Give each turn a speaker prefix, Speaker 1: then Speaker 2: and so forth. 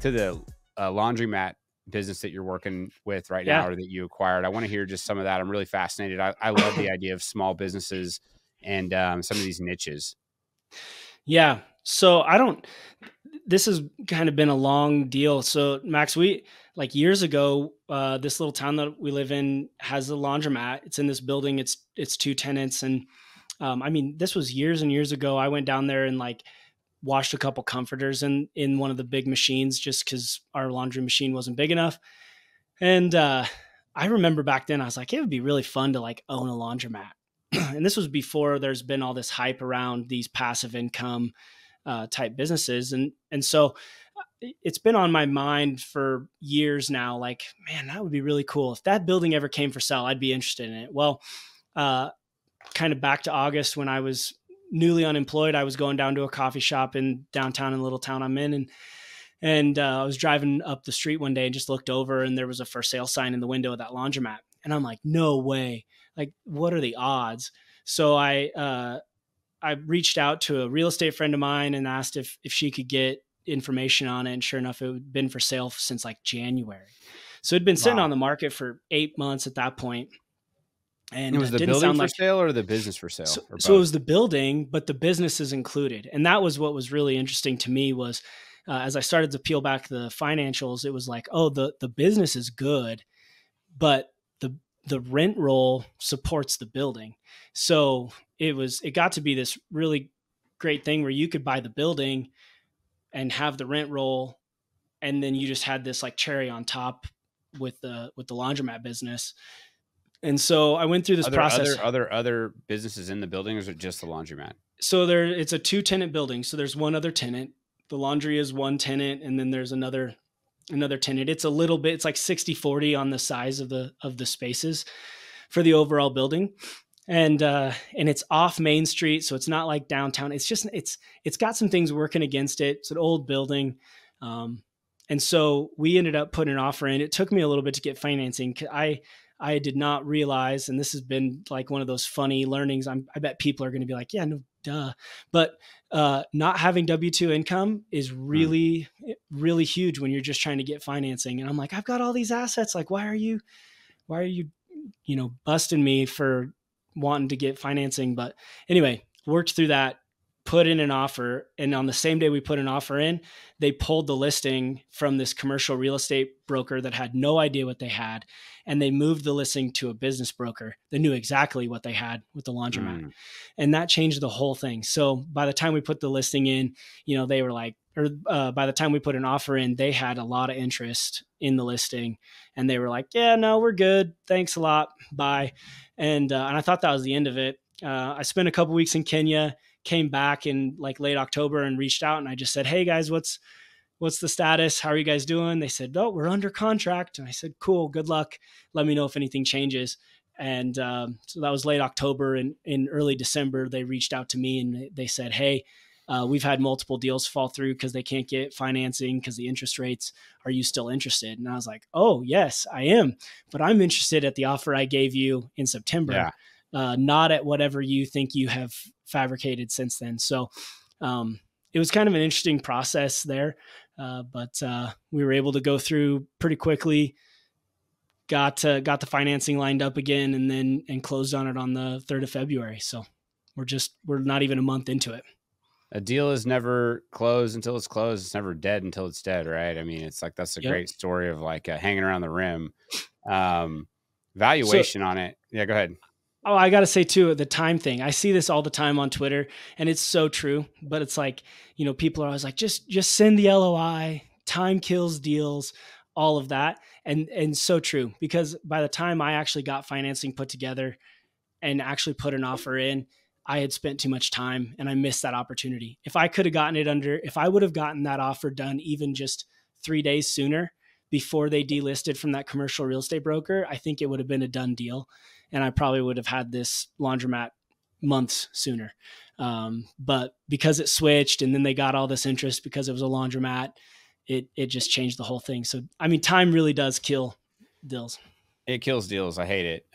Speaker 1: to the laundromat business that you're working with right now,
Speaker 2: Yeah.
Speaker 1: or that you acquired. I want to hear just some of that. I'm really fascinated. I love the idea of small businesses and some of these niches.
Speaker 2: Yeah. So this has kind of been a long deal. So Max, we like years ago, this little town that we live in has a laundromat. It's in this building. It's two tenants. And I mean, this was years and years ago. I went down there and like washed a couple comforters in one of the big machines just because our laundry machine wasn't big enough. And I remember back then I was like, it would be really fun to like own a laundromat. And this was before there's been all this hype around these passive income type businesses. And so it's been on my mind for years now. Like, man, that would be really cool. If that building ever came for sale, I'd be interested in it. Well, kind of back to August when I was newly unemployed, I was going down to a coffee shop in downtown in the little town I'm in. And I was driving up the street one day and just looked over and there was a for sale sign in the window of that laundromat. And I'm like, no way. Like, what are the odds? So I reached out to a real estate friend of mine and asked if she could get information on it. And sure enough, it had been for sale since like January. So it'd been sitting on the market for 8 months at that point. And
Speaker 1: it was the building for sale or the business for sale?
Speaker 2: So it was the building, but the business is included. And that was what was really interesting to me was as I started to peel back the financials, it was like, oh, the business is good, but the rent roll supports the building. So it got to be this really great thing where you could buy the building and have the rent roll. And then you just had this like cherry on top with the laundromat business. And so I went through this process.
Speaker 1: Other businesses in the building, or is it just the laundromat?
Speaker 2: So it's a 2-tenant building. So there's one other tenant. The laundry is one tenant, and then there's another tenant. It's a little bit, it's like 60-40 on the size of the spaces for the overall building. And it's off Main Street. So it's not like downtown. It's just, it's got some things working against it. It's an old building. And so we ended up putting an offer in. It took me a little bit to get financing. I did not realize, and this has been like one of those funny learnings. I bet people are going to be like, yeah, no, duh. But not having W-2 income is really, really huge when you're just trying to get financing. And I'm like, I've got all these assets. Like, why are you, busting me for wanting to get financing? But anyway, worked through that, put in an offer. And on the same day we put an offer in, they pulled the listing from this commercial real estate broker that had no idea what they had. And they moved the listing to a business broker that knew exactly what they had with the laundromat. And that changed the whole thing. So by the time we put the listing in, they were like, by the time we put an offer in, they had a lot of interest in the listing and they were like, yeah, no, we're good. Thanks a lot. Bye. And I thought that was the end of it. I spent a couple weeks in Kenya, came back in like late October and reached out and I just said, hey guys, what's the status? How are you guys doing? They said, oh, we're under contract. And I said, cool, good luck. Let me know if anything changes. And so that was late October. And in early December, they reached out to me and they said, hey, we've had multiple deals fall through because they can't get financing because the interest rates. Are you still interested? And I was like, oh, yes, I am. But I'm interested at the offer I gave you in September, not at whatever you think you have fabricated since then. So it was kind of an interesting process there. But we were able to go through pretty quickly, got the financing lined up again and closed on it on the 3rd of February. So we're not even a month into it.
Speaker 1: A deal is never closed until it's closed. It's never dead until it's dead. Right. I mean, it's like, that's a great story of like hanging around the rim. Valuation on it. Yeah, go ahead.
Speaker 2: Oh, I got to say too, the time thing. I see this all the time on Twitter and it's so true, but it's like, people are always like, just send the LOI, time kills deals, all of that. And so true, because by the time I actually got financing put together and actually put an offer in, I had spent too much time and I missed that opportunity. If I would have gotten that offer done even just 3 days sooner before they delisted from that commercial real estate broker, I think it would have been a done deal. And I probably would have had this laundromat months sooner. But because it switched and then they got all this interest because it was a laundromat, it just changed the whole thing. So, I mean, time really does kill deals.
Speaker 1: It kills deals. I hate it.